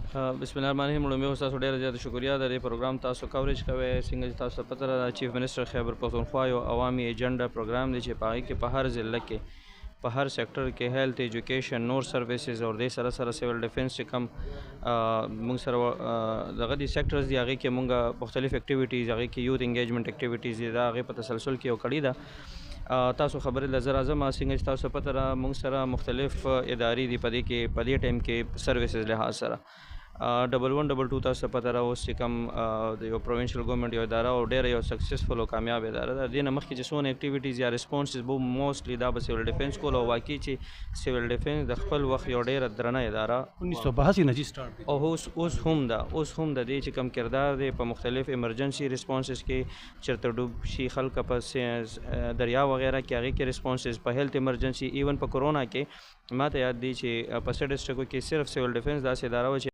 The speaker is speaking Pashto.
بسم الله الرحمن الرحیم. لومړی خو تاسو ډېره زیاته شکریا د دې پروګرام تاسو کوریج کوئ. څنګه چې تاسو ته پته ده چیف منسټر خیبر پښتونخوا یو عوامي ایجنډا پروګرام دی چې په هغې کې په هر ضلع کې په هر سیکټر کې هیلث ایجوکیشن نور سروسز او دې سره سره سیول ډیفنس چې کوم موږ سره دغه دي سیکټرز دي هغې کې موږ مختلف اکټیویټیز هغې کې یوث انګیجمنټ اکټیویټیز دي دا هغې په تسلسل کې یو کړي ده. تاسو خبرې له زه راځم څنګه چې تاسو پته ده موږ سره مختلف ادارې دي په دې ټایم کې سروسز لحاظ سره 1122 تاسو پته را اوس چې کوم د یو پروینشل ګورنمنټ یو اداره او ډېره یو سکسسفل او کامیاب اداره ده. دې نه مخکې چې څونه اکټیویټیز یا ریسپونسز به موسټلی دا به سیول ډیفنس کول او واقعي چې سیول ډیفنس د خپل وخت یو ډېره درنه اداره 1982 نه چې سٹارټ او اوس هم د دې چې کوم کردار دی په مختلف ایمرجنسي ریسپونسز کې چېرته ډوب شي خلک په دریا وغیره کې هغې کې ریسپونسز په هیلث ایمرجنسي ایون په کرونا کې ما ته یاد دی چې په 6 ډسټرکټو کې صرف سیول ډیفنس داسې اداره وه چې